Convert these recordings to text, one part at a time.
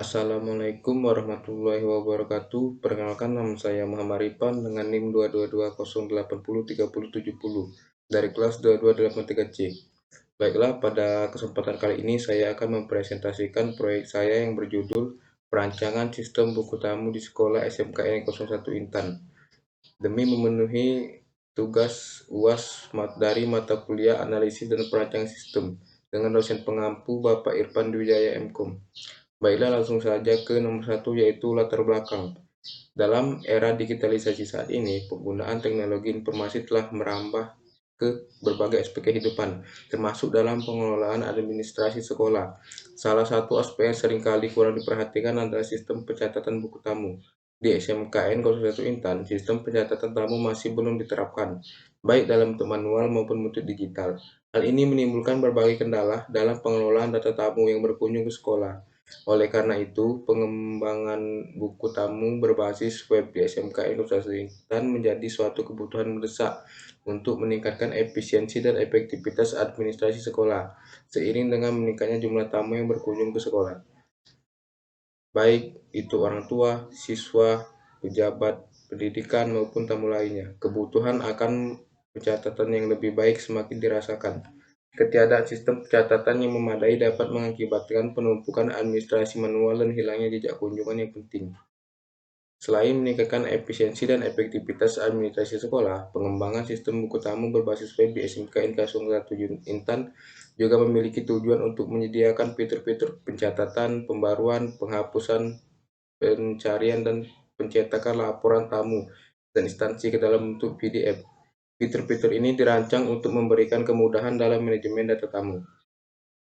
Assalamualaikum warahmatullahi wabarakatuh. Perkenalkan, nama saya Muhammad Ripan dengan NIM 22208030070 dari kelas 2283C. Baiklah, pada kesempatan kali ini saya akan mempresentasikan proyek saya yang berjudul Perancangan Sistem Buku Tamu di Sekolah SMKN 01 Intan demi memenuhi tugas UAS dari mata kuliah Analisis dan Perancangan Sistem dengan dosen pengampu Bapak Irfan Dwijaya MKom. Baiklah, langsung saja ke nomor satu, yaitu latar belakang. Dalam era digitalisasi saat ini, penggunaan teknologi informasi telah merambah ke berbagai aspek kehidupan, termasuk dalam pengelolaan administrasi sekolah. Salah satu aspek yang seringkali kurang diperhatikan adalah sistem pencatatan buku tamu. Di SMKN 01 Intan, sistem pencatatan tamu masih belum diterapkan, baik dalam bentuk manual maupun bentuk digital. Hal ini menimbulkan berbagai kendala dalam pengelolaan data tamu yang berkunjung ke sekolah. Oleh karena itu, pengembangan buku tamu berbasis web di SMKN Kota Intan menjadi suatu kebutuhan mendesak untuk meningkatkan efisiensi dan efektivitas administrasi sekolah, seiring dengan meningkatnya jumlah tamu yang berkunjung ke sekolah, baik itu orang tua, siswa, pejabat pendidikan, maupun tamu lainnya. Kebutuhan akan pencatatan yang lebih baik semakin dirasakan. Ketiadaan sistem pencatatan yang memadai dapat mengakibatkan penumpukan administrasi manual dan hilangnya jejak kunjungan yang penting. Selain meningkatkan efisiensi dan efektivitas administrasi sekolah, pengembangan sistem buku tamu berbasis web di SMKN 01 Intan juga memiliki tujuan untuk menyediakan fitur-fitur pencatatan, pembaruan, penghapusan, pencarian, dan pencetakan laporan tamu dan instansi ke dalam bentuk PDF. Fitur-fitur ini dirancang untuk memberikan kemudahan dalam manajemen data tamu,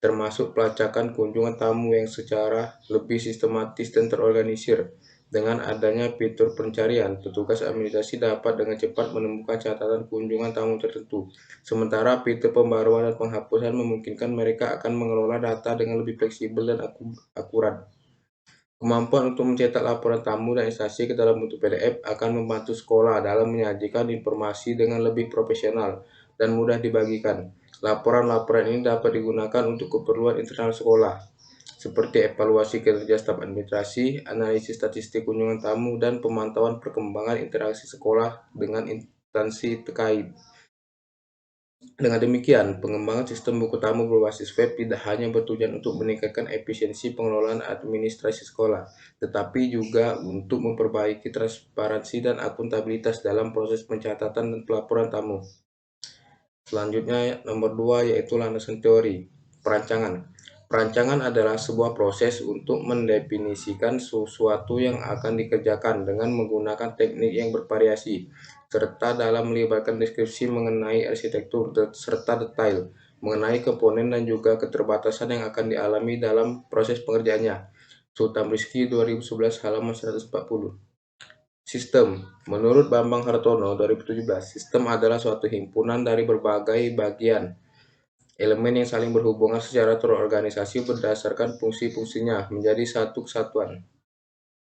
termasuk pelacakan kunjungan tamu yang secara lebih sistematis dan terorganisir. Dengan adanya fitur pencarian, petugas administrasi dapat dengan cepat menemukan catatan kunjungan tamu tertentu. Sementara fitur pembaruan dan penghapusan memungkinkan mereka akan mengelola data dengan lebih fleksibel dan akurat. Kemampuan untuk mencetak laporan tamu dan instansi ke dalam bentuk PDF akan membantu sekolah dalam menyajikan informasi dengan lebih profesional dan mudah dibagikan. Laporan-laporan ini dapat digunakan untuk keperluan internal sekolah, seperti evaluasi kinerja staf administrasi, analisis statistik kunjungan tamu, dan pemantauan perkembangan interaksi sekolah dengan instansi terkait. Dengan demikian, pengembangan sistem buku tamu berbasis web tidak hanya bertujuan untuk meningkatkan efisiensi pengelolaan administrasi sekolah, tetapi juga untuk memperbaiki transparansi dan akuntabilitas dalam proses pencatatan dan pelaporan tamu. Selanjutnya, nomor 2, yaitu landasan teori. Perancangan. Perancangan adalah sebuah proses untuk mendefinisikan sesuatu yang akan dikerjakan dengan menggunakan teknik yang bervariasi, serta dalam melibatkan deskripsi mengenai arsitektur serta detail mengenai komponen dan juga keterbatasan yang akan dialami dalam proses pengerjaannya. Sultan Rizky 2011 halaman 140. Sistem. Menurut Bambang Hartono 2017, sistem adalah suatu himpunan dari berbagai bagian elemen yang saling berhubungan secara terorganisasi berdasarkan fungsi-fungsinya menjadi satu kesatuan.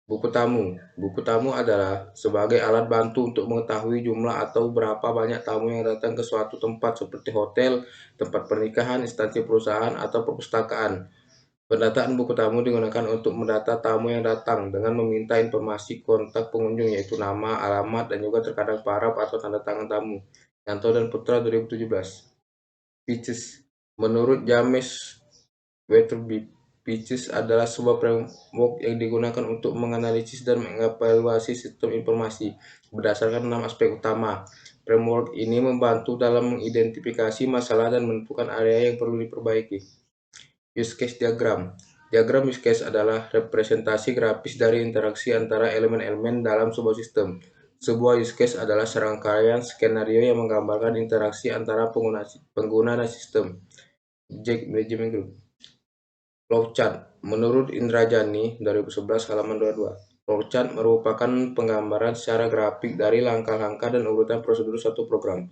Buku tamu. Buku tamu adalah sebagai alat bantu untuk mengetahui jumlah atau berapa banyak tamu yang datang ke suatu tempat seperti hotel, tempat pernikahan, instansi perusahaan, atau perpustakaan. Pendataan buku tamu digunakan untuk mendata tamu yang datang dengan meminta informasi kontak pengunjung, yaitu nama, alamat, dan juga terkadang paraf atau tanda tangan tamu. Yanto dan Putra 2017. Pitches. Menurut James Weatherby, Pitches adalah sebuah framework yang digunakan untuk menganalisis dan mengevaluasi sistem informasi berdasarkan 6 aspek utama. Framework ini membantu dalam mengidentifikasi masalah dan menentukan area yang perlu diperbaiki. Use case diagram. Diagram use case adalah representasi grafis dari interaksi antara elemen-elemen dalam sebuah sistem. Sebuah use case adalah serangkaian skenario yang menggambarkan interaksi antara pengguna dan sistem. Object Management Group. Flowchart. Menurut Indrajani 2011 halaman 22, flowchart merupakan penggambaran secara grafik dari langkah-langkah dan urutan prosedur suatu program.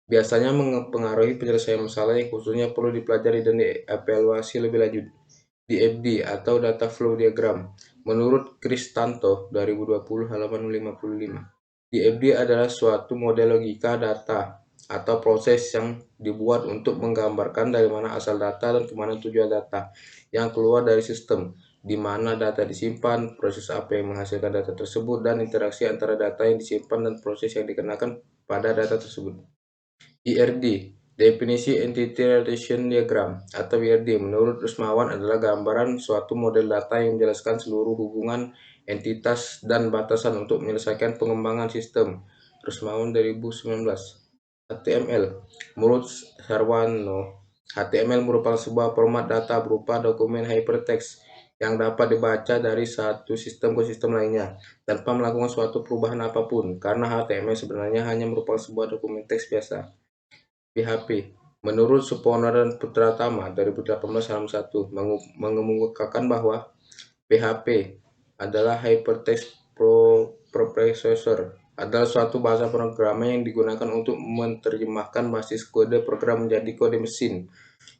Biasanya mempengaruhi penyelesaian masalah yang khususnya perlu dipelajari dan dievaluasi lebih lanjut. DFD atau Data Flow Diagram. Menurut Kristanto 2020 halaman 55, DFD adalah suatu model logika data atau proses yang dibuat untuk menggambarkan dari mana asal data dan kemana tujuan data yang keluar dari sistem, di mana data disimpan, proses apa yang menghasilkan data tersebut, dan interaksi antara data yang disimpan dan proses yang dikenakan pada data tersebut. IRD, definisi Entity Relation Diagram atau IRD, menurut Rusmawan adalah gambaran suatu model data yang menjelaskan seluruh hubungan entitas dan batasan untuk menyelesaikan pengembangan sistem. Rusmawan 2019. HTML, menurut Sarwano, HTML merupakan sebuah format data berupa dokumen hypertext yang dapat dibaca dari satu sistem ke sistem lainnya tanpa melakukan suatu perubahan apapun, karena HTML sebenarnya hanya merupakan sebuah dokumen teks biasa. PHP, menurut Suponer dan Putratama 2018 halaman 1, mengemukakan bahwa PHP adalah Hypertext Processor, adalah suatu bahasa pemrograman yang digunakan untuk menerjemahkan basis kode program menjadi kode mesin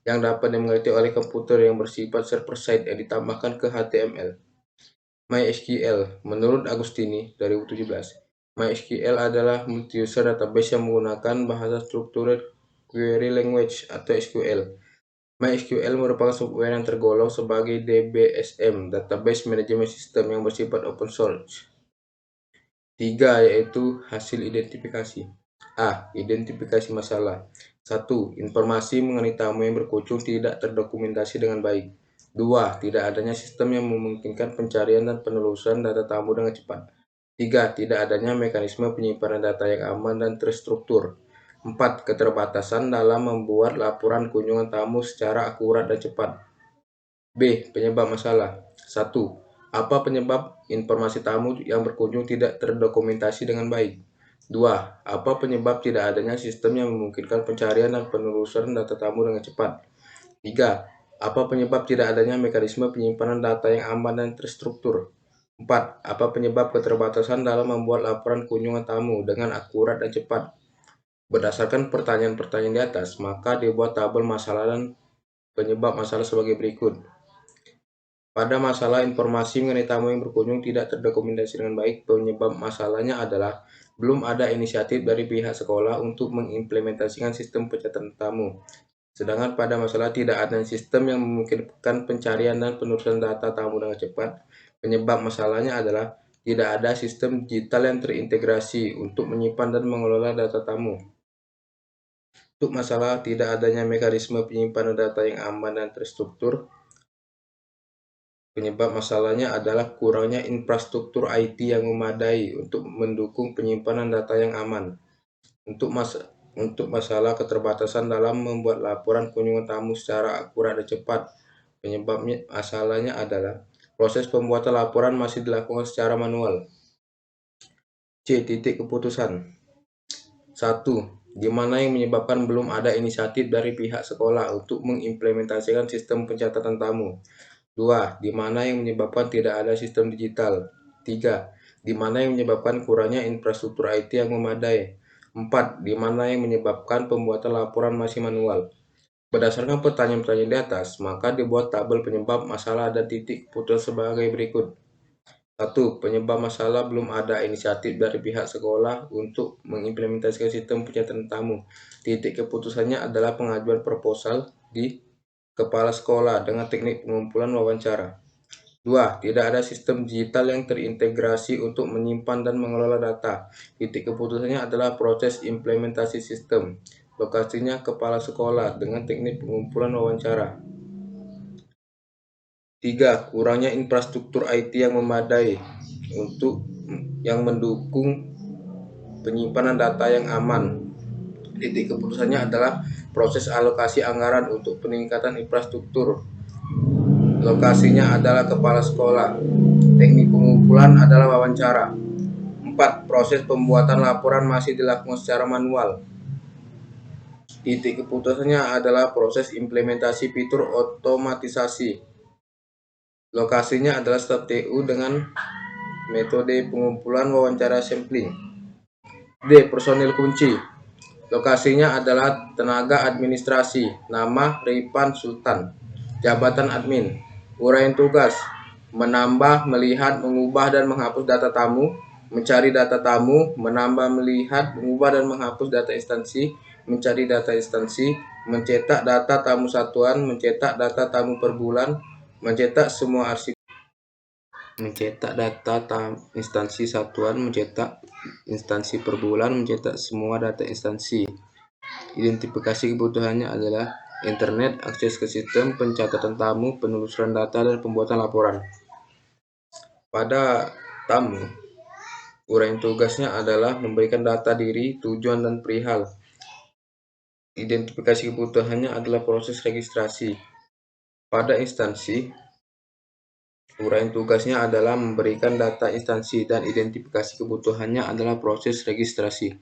yang dapat dimengerti oleh komputer yang bersifat server-side yang ditambahkan ke HTML. MySQL, menurut Agustini 2017, MySQL adalah multi-user database yang menggunakan bahasa Structured Query Language atau SQL. MySQL merupakan software yang tergolong sebagai DBSM, Database Management System, yang bersifat open source. 3, yaitu hasil identifikasi. A. Identifikasi masalah. 1. Informasi mengenai tamu yang berkunjung tidak terdokumentasi dengan baik. 2. Tidak adanya sistem yang memungkinkan pencarian dan penelusuran data tamu dengan cepat. 3. Tidak adanya mekanisme penyimpanan data yang aman dan terstruktur. 4. Keterbatasan dalam membuat laporan kunjungan tamu secara akurat dan cepat. B. Penyebab masalah. 1. Apa penyebab informasi tamu yang berkunjung tidak terdokumentasi dengan baik? 2. Apa penyebab tidak adanya sistem yang memungkinkan pencarian dan penelusuran data tamu dengan cepat? 3. Apa penyebab tidak adanya mekanisme penyimpanan data yang aman dan terstruktur? 4. Apa penyebab keterbatasan dalam membuat laporan kunjungan tamu dengan akurat dan cepat? Berdasarkan pertanyaan-pertanyaan di atas, maka dibuat tabel masalah dan penyebab masalah sebagai berikut. Pada masalah informasi mengenai tamu yang berkunjung tidak terdokumentasi dengan baik, penyebab masalahnya adalah belum ada inisiatif dari pihak sekolah untuk mengimplementasikan sistem pencatatan tamu. Sedangkan pada masalah tidak ada sistem yang memungkinkan pencarian dan penelusuran data tamu dengan cepat, penyebab masalahnya adalah tidak ada sistem digital yang terintegrasi untuk menyimpan dan mengelola data tamu. Untuk masalah tidak adanya mekanisme penyimpanan data yang aman dan terstruktur, penyebab masalahnya adalah kurangnya infrastruktur IT yang memadai untuk mendukung penyimpanan data yang aman. Untuk masalah keterbatasan dalam membuat laporan kunjungan tamu secara akurat dan cepat, penyebabnya masalahnya adalah proses pembuatan laporan masih dilakukan secara manual. C. Titik keputusan. 1. Di mana yang menyebabkan belum ada inisiatif dari pihak sekolah untuk mengimplementasikan sistem pencatatan tamu. 2. Di mana yang menyebabkan tidak ada sistem digital. 3. Di mana yang menyebabkan kurangnya infrastruktur IT yang memadai. 4. Di mana yang menyebabkan pembuatan laporan masih manual. Berdasarkan pertanyaan-pertanyaan di atas, maka dibuat tabel penyebab masalah dan titik putus sebagai berikut. 1. Penyebab masalah belum ada inisiatif dari pihak sekolah untuk mengimplementasikan sistem pencatatan tamu. Titik keputusannya adalah pengajuan proposal di kepala sekolah dengan teknik pengumpulan wawancara. 2. Tidak ada sistem digital yang terintegrasi untuk menyimpan dan mengelola data. Titik keputusannya adalah proses implementasi sistem. Lokasinya kepala sekolah dengan teknik pengumpulan wawancara. 3. Kurangnya infrastruktur IT yang memadai untuk yang mendukung penyimpanan data yang aman. Titik keputusannya adalah proses alokasi anggaran untuk peningkatan infrastruktur. Lokasinya adalah kepala sekolah. Teknik pengumpulan adalah wawancara. 4. Proses pembuatan laporan masih dilakukan secara manual. Titik keputusannya adalah proses implementasi fitur otomatisasi. Lokasinya adalah staf TU dengan metode pengumpulan wawancara sampling. D. Personil kunci. Lokasinya adalah tenaga administrasi. Nama Ripan Sultan. Jabatan admin. Uraian tugas: menambah, melihat, mengubah, dan menghapus data tamu, mencari data tamu, menambah, melihat, mengubah, dan menghapus data instansi, mencari data instansi, mencetak data tamu satuan, mencetak data tamu per bulan, mencetak semua arsip, mencetak data instansi satuan, mencetak instansi per bulan, mencetak semua data instansi. Identifikasi kebutuhannya adalah internet, akses ke sistem, pencatatan tamu, penelusuran data, dan pembuatan laporan. Pada tamu, uraian tugasnya adalah memberikan data diri, tujuan, dan perihal. Identifikasi kebutuhannya adalah proses registrasi. Pada instansi, uraian tugasnya adalah memberikan data instansi dan identifikasi kebutuhannya adalah proses registrasi.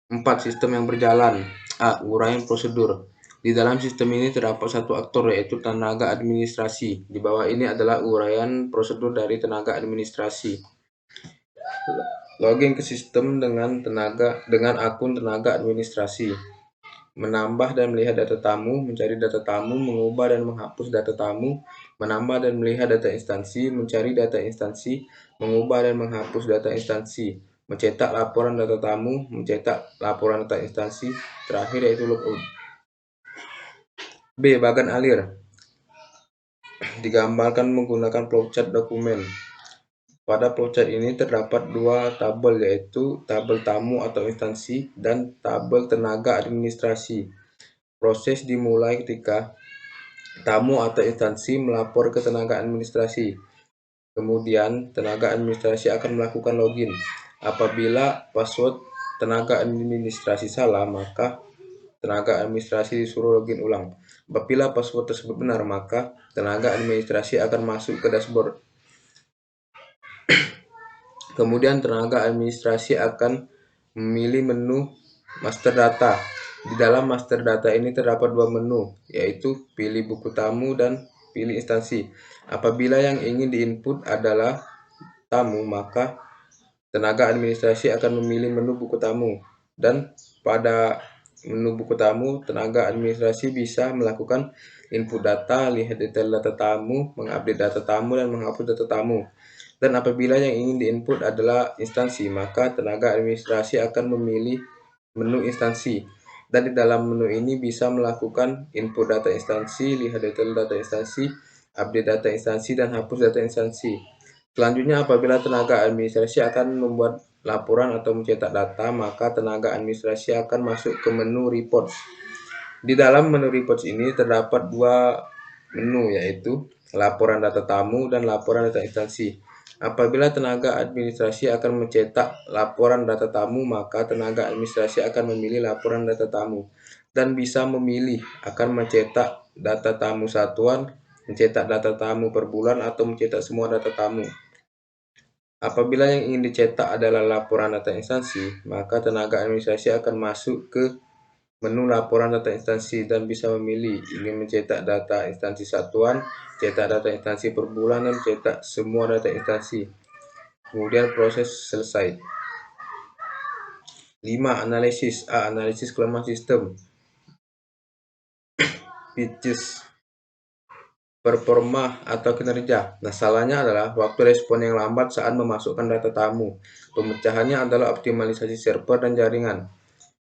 4. Sistem yang berjalan. A. Uraian prosedur. Di dalam sistem ini terdapat satu aktor, yaitu tenaga administrasi. Di bawah ini adalah uraian prosedur dari tenaga administrasi. Login ke sistem dengan akun tenaga administrasi. Menambah dan melihat data tamu, mencari data tamu, mengubah dan menghapus data tamu, menambah dan melihat data instansi, mencari data instansi, mengubah dan menghapus data instansi, mencetak laporan data tamu, mencetak laporan data instansi, terakhir yaitu logout. B. Bagan alir. Digambarkan menggunakan flowchart dokumen. Pada flowchart ini terdapat dua tabel, yaitu tabel tamu atau instansi dan tabel tenaga administrasi. Proses dimulai ketika tamu atau instansi melapor ke tenaga administrasi. Kemudian, tenaga administrasi akan melakukan login. Apabila password tenaga administrasi salah, maka tenaga administrasi disuruh login ulang. Apabila password tersebut benar, maka tenaga administrasi akan masuk ke dashboard. Kemudian tenaga administrasi akan memilih menu master data. Di dalam master data ini terdapat dua menu, yaitu pilih buku tamu dan pilih instansi. Apabila yang ingin diinput adalah tamu, maka tenaga administrasi akan memilih menu buku tamu. Dan pada menu buku tamu, tenaga administrasi bisa melakukan input data, lihat detail data tamu, mengupdate data tamu, dan menghapus data tamu. Dan apabila yang ingin diinput adalah instansi, maka tenaga administrasi akan memilih menu instansi. Dan di dalam menu ini bisa melakukan input data instansi, lihat detail data instansi, update data instansi, dan hapus data instansi. Selanjutnya, apabila tenaga administrasi akan membuat laporan atau mencetak data, maka tenaga administrasi akan masuk ke menu reports. Di dalam menu reports ini terdapat dua menu, yaitu laporan data tamu dan laporan data instansi. Apabila tenaga administrasi akan mencetak laporan data tamu, maka tenaga administrasi akan memilih laporan data tamu dan bisa memilih akan mencetak data tamu satuan, mencetak data tamu per bulan, atau mencetak semua data tamu. Apabila yang ingin dicetak adalah laporan data instansi, maka tenaga administrasi akan masuk ke menu laporan data instansi dan bisa memilih ingin mencetak data instansi satuan, cetak data instansi per bulan, dan cetak semua data instansi. Kemudian proses selesai. 5. Analisis. A. Analisis kelemahan sistem. Pitches, performa atau kinerja. Nah, salahnya adalah waktu respon yang lambat saat memasukkan data tamu. Pemecahannya adalah optimalisasi server dan jaringan.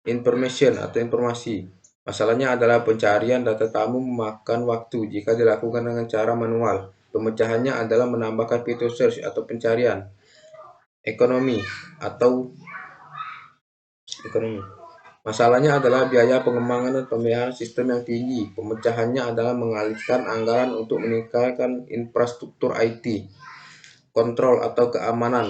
Information atau informasi. Masalahnya adalah pencarian data tamu memakan waktu jika dilakukan dengan cara manual. Pemecahannya adalah menambahkan fitur search atau pencarian. Ekonomi. Masalahnya adalah biaya pengembangan dan pemeliharaan sistem yang tinggi. Pemecahannya adalah mengalihkan anggaran untuk meningkatkan infrastruktur IT. Kontrol atau keamanan.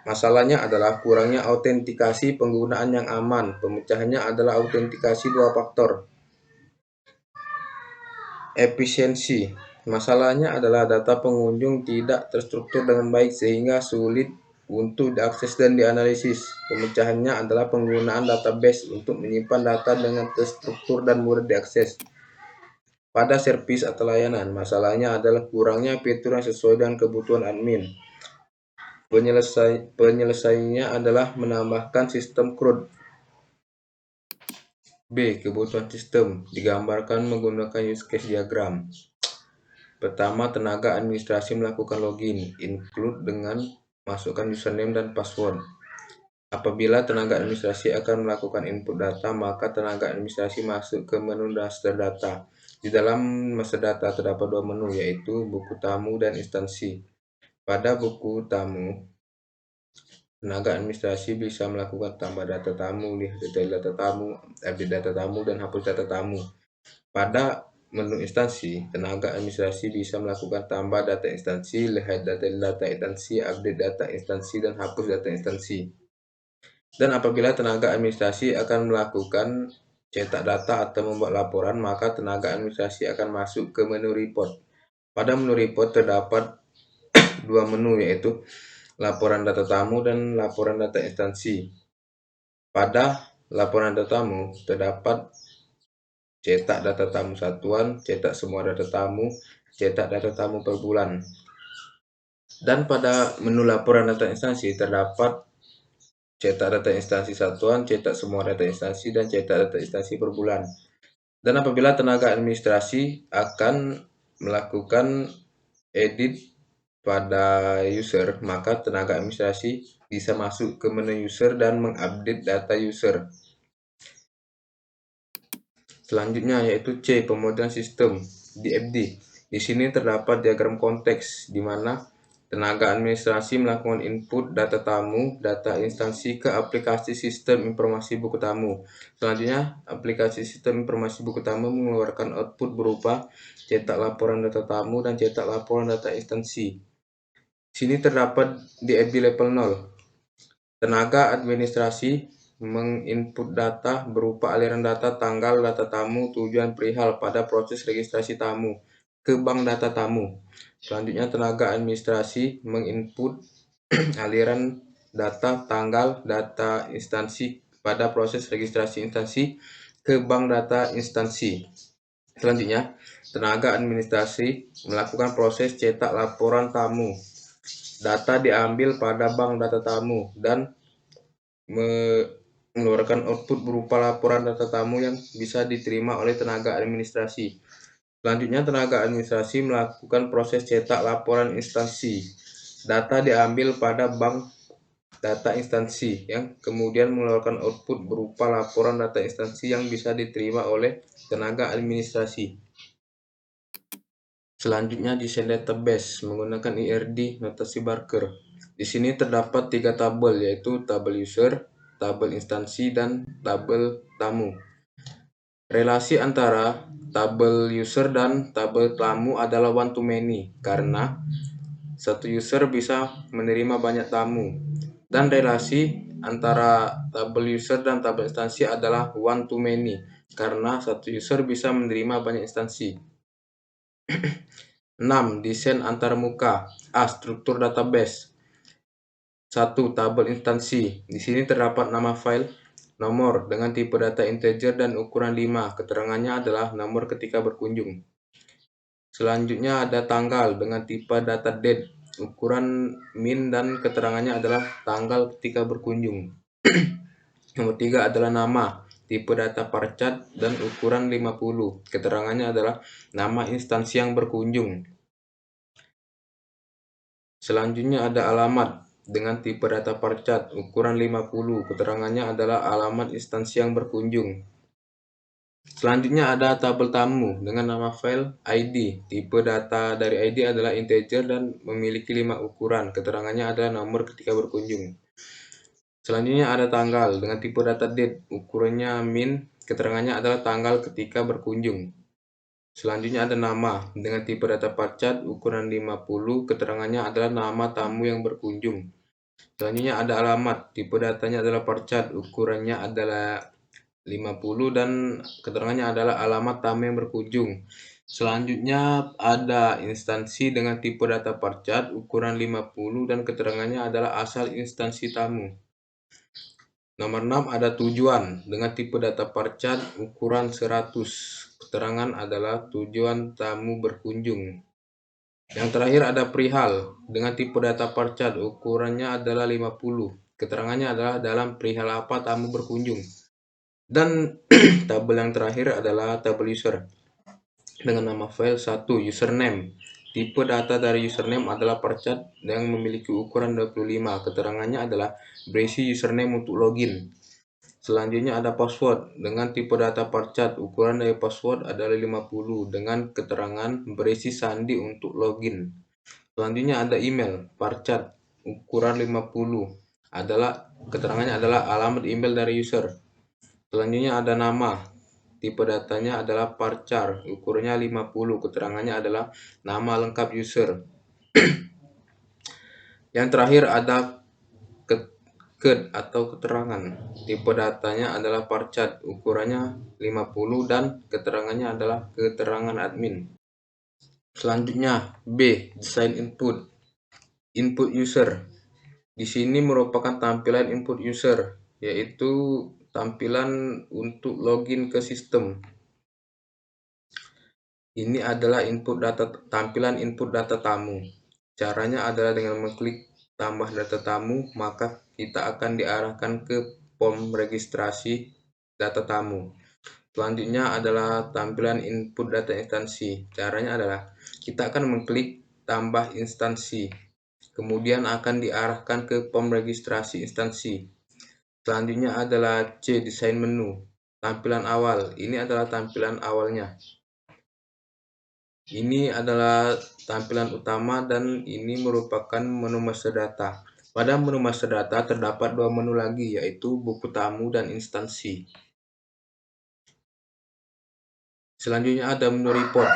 Masalahnya adalah kurangnya autentikasi penggunaan yang aman. Pemecahannya adalah autentikasi dua faktor. Efisiensi. Masalahnya adalah data pengunjung tidak terstruktur dengan baik sehingga sulit untuk diakses dan dianalisis. Pemecahannya adalah penggunaan database untuk menyimpan data dengan terstruktur dan mudah diakses. Pada servis atau layanan, masalahnya adalah kurangnya fitur yang sesuai dengan kebutuhan admin. Penyelesaiannya adalah menambahkan sistem CRUD. B. Kebutuhan sistem digambarkan menggunakan use case diagram. Pertama, tenaga administrasi melakukan login, include dengan masukkan username dan password. Apabila tenaga administrasi akan melakukan input data, maka tenaga administrasi masuk ke menu master data. Di dalam master data terdapat dua menu, yaitu buku tamu dan instansi. Pada buku tamu, tenaga administrasi bisa melakukan tambah data tamu, lihat detail data tamu, update data tamu, dan hapus data tamu. Pada menu instansi, tenaga administrasi bisa melakukan tambah data instansi, lihat data instansi, update data instansi, dan hapus data instansi. Dan apabila tenaga administrasi akan melakukan cetak data atau membuat laporan, maka tenaga administrasi akan masuk ke menu report. Pada menu report terdapat dua menu, yaitu laporan data tamu dan laporan data instansi. Pada laporan data tamu terdapat cetak data tamu satuan, cetak semua data tamu, cetak data tamu per bulan. Dan pada menu laporan data instansi terdapat cetak data instansi satuan, cetak semua data instansi, dan cetak data instansi per bulan. Dan apabila tenaga administrasi akan melakukan edit pada user, maka tenaga administrasi bisa masuk ke menu user dan mengupdate data user. Selanjutnya yaitu C, pemodelan sistem DFD. Di sini terdapat diagram konteks di mana tenaga administrasi melakukan input data tamu, data instansi ke aplikasi sistem informasi buku tamu. Selanjutnya, aplikasi sistem informasi buku tamu mengeluarkan output berupa cetak laporan data tamu dan cetak laporan data instansi. Sini terdapat DFD level 0. Tenaga administrasi menginput data berupa aliran data tanggal data tamu tujuan perihal pada proses registrasi tamu ke bank data tamu. Selanjutnya tenaga administrasi menginput aliran data tanggal data instansi pada proses registrasi instansi ke bank data instansi. Selanjutnya tenaga administrasi melakukan proses cetak laporan tamu. Data diambil pada bank data tamu dan mengeluarkan output berupa laporan data tamu yang bisa diterima oleh tenaga administrasi. Selanjutnya, tenaga administrasi melakukan proses cetak laporan instansi. Data diambil pada bank data instansi yang kemudian mengeluarkan output berupa laporan data instansi yang bisa diterima oleh tenaga administrasi. Selanjutnya, desain database menggunakan IRD notasi Barker. Di sini terdapat 3 tabel, yaitu tabel user, tabel instansi, dan tabel tamu. Relasi antara tabel user dan tabel tamu adalah one to many karena satu user bisa menerima banyak tamu. Dan relasi antara tabel user dan tabel instansi adalah one to many karena satu user bisa menerima banyak instansi. 6. Desain antarmuka. A. Struktur database. 1. Tabel instansi. Di sini terdapat nama file, nomor dengan tipe data integer dan ukuran 5. Keterangannya adalah nomor ketika berkunjung. Selanjutnya ada tanggal dengan tipe data date, ukuran min dan keterangannya adalah tanggal ketika berkunjung. Nomor 3 adalah nama, tipe data parchat dan ukuran 50. Keterangannya adalah nama instansi yang berkunjung. Selanjutnya ada alamat dengan tipe data parchat ukuran 50. Keterangannya adalah alamat instansi yang berkunjung. Selanjutnya ada tabel tamu dengan nama file ID. Tipe data dari ID adalah integer dan memiliki 5 ukuran. Keterangannya adalah nomor ketika berkunjung. Selanjutnya ada tanggal dengan tipe data date. Ukurannya min. Keterangannya adalah tanggal ketika berkunjung. Selanjutnya ada nama dengan tipe data parchat ukuran 50. Keterangannya adalah nama tamu yang berkunjung. Selanjutnya ada alamat. Tipe datanya adalah parchat. Ukurannya adalah 50 dan keterangannya adalah alamat tamu yang berkunjung. Selanjutnya ada instansi dengan tipe data parchat ukuran 50 dan keterangannya adalah asal instansi tamu. Nomor 6 ada tujuan dengan tipe data parchat ukuran 100. Keterangan adalah tujuan tamu berkunjung. Yang terakhir ada perihal dengan tipe data parchat ukurannya adalah 50. Keterangannya adalah dalam perihal apa tamu berkunjung. Dan tabel yang terakhir adalah tabel user dengan nama file 1 username, Tipe data dari username adalah parchat yang memiliki ukuran 25. Keterangannya adalah berisi username untuk login. Selanjutnya ada password. Dengan tipe data parchat, ukuran dari password adalah 50 dengan keterangan berisi sandi untuk login. Selanjutnya ada email. Parchat ukuran 50 adalah keterangannya adalah alamat email dari user. Selanjutnya ada nama. Tipe datanya adalah varchar, ukurannya 50, keterangannya adalah nama lengkap user. Yang terakhir ada atau keterangan. Tipe datanya adalah varchat, ukurannya 50 dan keterangannya adalah keterangan admin. Selanjutnya B, desain input. Input user. Di sini merupakan tampilan input user, yaitu tampilan untuk login ke sistem. Ini adalah tampilan input data tamu. Caranya adalah dengan mengklik tambah data tamu, maka kita akan diarahkan ke form registrasi data tamu. Selanjutnya adalah tampilan input data instansi. Caranya adalah kita akan mengklik tambah instansi, kemudian akan diarahkan ke form registrasi instansi. Selanjutnya adalah C, desain menu. Tampilan awal. Ini adalah tampilan awalnya. Ini adalah tampilan utama dan ini merupakan menu master data. Pada menu master data terdapat dua menu lagi, yaitu buku tamu dan instansi. Selanjutnya ada menu report.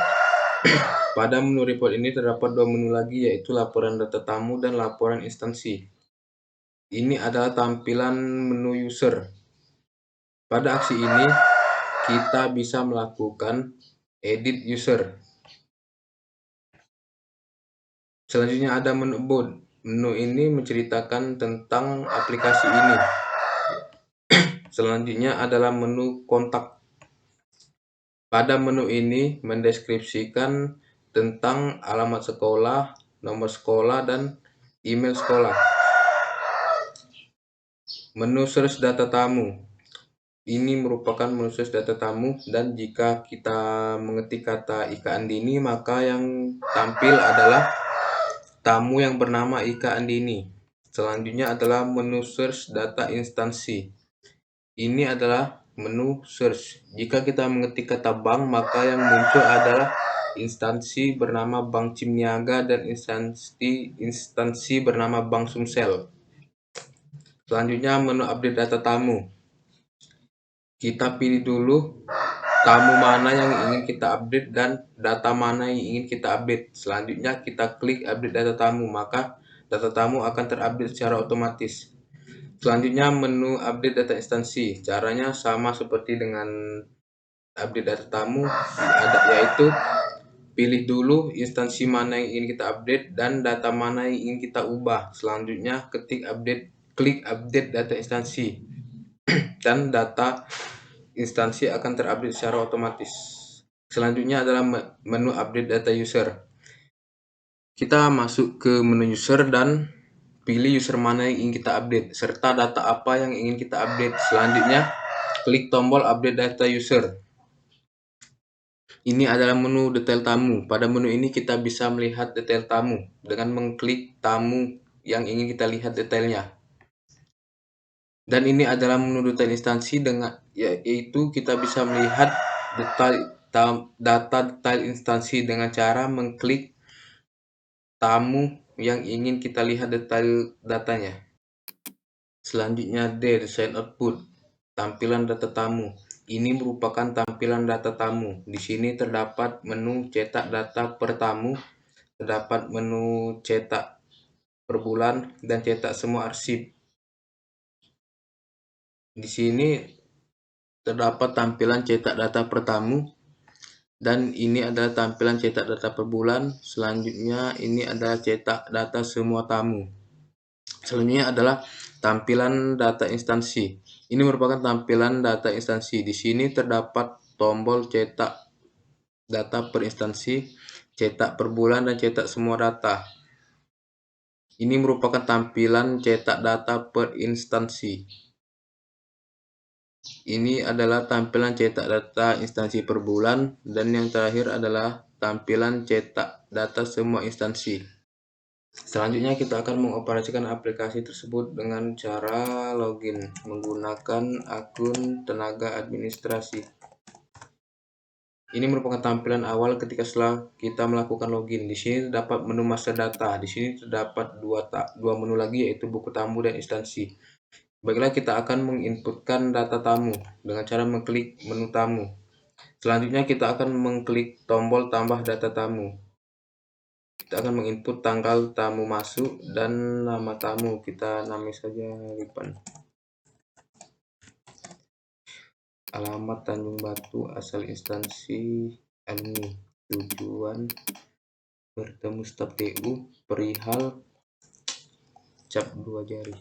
Pada menu report ini terdapat dua menu lagi, yaitu laporan data tamu dan laporan instansi. Ini adalah tampilan menu user. Pada aksi ini, kita bisa melakukan edit user. Selanjutnya ada menu about. Menu ini menceritakan tentang aplikasi ini. Selanjutnya adalah menu kontak. Pada menu ini mendeskripsikan tentang alamat sekolah, nomor sekolah, dan email sekolah. Menu search data tamu. Ini merupakan menu search data tamu, dan jika kita mengetik kata Ika Andini, maka yang tampil adalah tamu yang bernama Ika Andini. Selanjutnya adalah menu search data instansi. Ini adalah menu search. Jika kita mengetik kata bank, maka yang muncul adalah instansi bernama Bank Cimniaga dan instansi bernama Bank Sumsel. Selanjutnya menu update data tamu. Kita pilih dulu tamu mana yang ingin kita update dan data mana yang ingin kita update. Selanjutnya kita klik update data tamu, maka data tamu akan terupdate secara otomatis. Selanjutnya menu update data instansi. Caranya sama seperti dengan update data tamu, yaitu pilih dulu instansi mana yang ingin kita update dan data mana yang ingin kita ubah. Selanjutnya klik update data instansi dan data instansi akan terupdate secara otomatis. Selanjutnya adalah menu update data user. Kita masuk ke menu user dan pilih user mana yang ingin kita update serta data apa yang ingin kita update. Selanjutnya klik tombol update data user. Ini adalah menu detail tamu. Pada menu ini kita bisa melihat detail tamu dengan mengklik tamu yang ingin kita lihat detailnya. Dan ini adalah menu detail instansi, yaitu kita bisa melihat data detail instansi dengan cara mengklik tamu yang ingin kita lihat detail datanya. Selanjutnya D, desain output. Tampilan data tamu. Ini merupakan tampilan data tamu. Di sini terdapat menu cetak data per tamu, terdapat menu cetak per bulan, dan cetak semua arsip. Di sini terdapat tampilan cetak data per tamu, dan ini adalah tampilan cetak data per bulan. Selanjutnya ini adalah cetak data semua tamu. Selanjutnya adalah tampilan data instansi. Ini merupakan tampilan data instansi. Di sini terdapat tombol cetak data per instansi, cetak per bulan, dan cetak semua data. Ini merupakan tampilan cetak data per instansi. Ini adalah tampilan cetak data instansi per bulan, dan yang terakhir adalah tampilan cetak data semua instansi. Selanjutnya kita akan mengoperasikan aplikasi tersebut dengan cara login menggunakan akun tenaga administrasi. Ini merupakan tampilan awal ketika setelah kita melakukan login. Di sini terdapat menu master data. Di sini terdapat dua menu lagi, yaitu buku tamu dan instansi. Baiklah, kita akan menginputkan data tamu dengan cara mengklik menu tamu. Selanjutnya kita akan mengklik tombol tambah data tamu. Kita akan menginput tanggal tamu masuk dan nama tamu. Kita namai saja Ripan. Alamat Tanjung Batu, asal instansi alumni, tujuan bertemu staf TU, perihal cap 2 jari.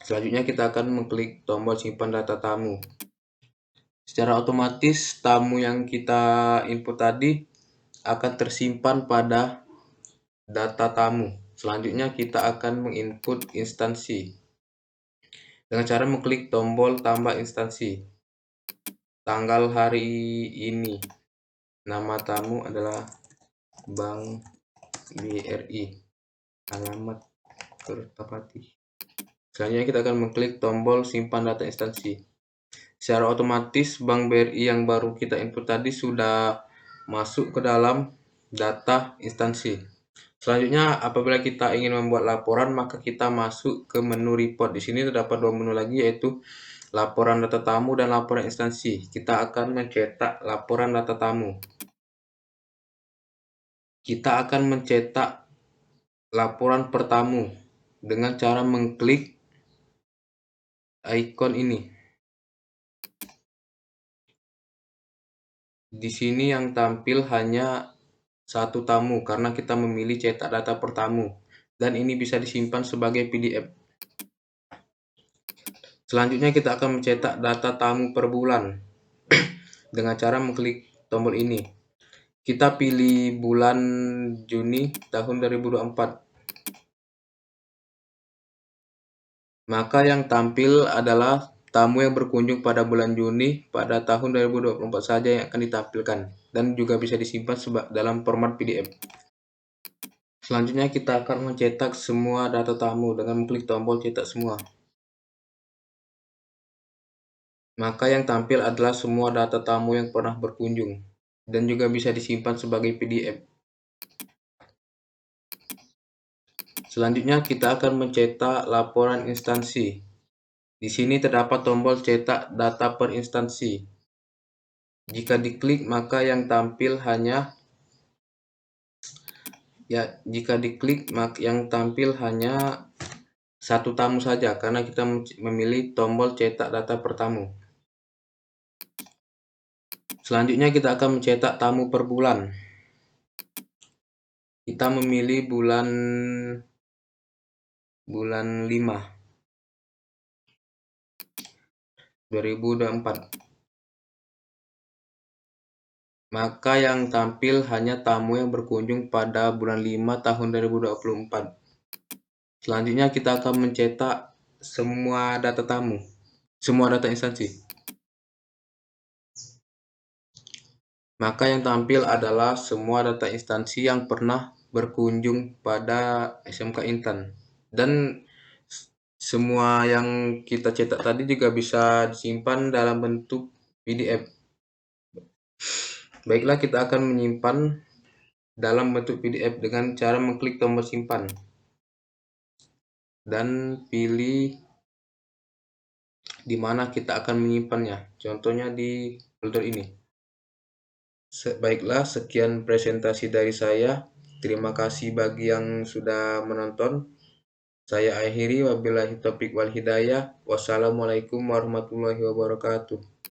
Selanjutnya kita akan mengklik tombol simpan data tamu. Secara otomatis tamu yang kita input tadi akan tersimpan pada data tamu. Selanjutnya kita akan menginput instansi dengan cara mengklik tombol tambah instansi. Tanggal hari ini, nama tamu adalah Bank BRI, alamat Kertapati. Selanjutnya kita akan mengklik tombol simpan data instansi. Secara otomatis Bank BRI yang baru kita input tadi sudah masuk ke dalam data instansi. Selanjutnya, apabila kita ingin membuat laporan, maka kita masuk ke menu report. Di sini terdapat dua menu lagi, yaitu laporan data tamu dan laporan instansi. Kita akan mencetak laporan data tamu. Kita akan mencetak laporan per tamu dengan cara mengklik ikon ini. Di sini yang tampil hanya satu tamu karena kita memilih cetak data per tamu, dan ini bisa disimpan sebagai PDF. Selanjutnya kita akan mencetak data tamu per bulan dengan cara mengklik tombol ini. Kita pilih bulan Juni tahun 2024. Maka yang tampil adalah tamu yang berkunjung pada bulan Juni pada tahun 2024 saja yang akan ditampilkan, dan juga bisa disimpan dalam format PDF. Selanjutnya kita akan mencetak semua data tamu dengan mengklik tombol cetak semua. Maka yang tampil adalah semua data tamu yang pernah berkunjung dan juga bisa disimpan sebagai PDF. Selanjutnya kita akan mencetak laporan instansi. Di sini terdapat tombol cetak data per instansi. Jika diklik maka yang tampil hanya satu tamu saja karena kita memilih tombol cetak data per tamu. Selanjutnya kita akan mencetak tamu per bulan. Kita memilih bulan 5 2024. Maka yang tampil hanya tamu yang berkunjung pada bulan 5 tahun 2024. Selanjutnya kita akan mencetak semua data tamu, semua data instansi. Maka yang tampil adalah semua data instansi yang pernah berkunjung pada SMK Intan. Dan semua yang kita cetak tadi juga bisa disimpan dalam bentuk PDF. Baiklah, kita akan menyimpan dalam bentuk PDF dengan cara mengklik tombol simpan dan pilih di mana kita akan menyimpannya. Contohnya di folder ini. Baiklah, sekian presentasi dari saya. Terima kasih bagi yang sudah menonton. Saya akhiri, wabillahi taufiq wal hidayah. Wassalamualaikum warahmatullahi wabarakatuh.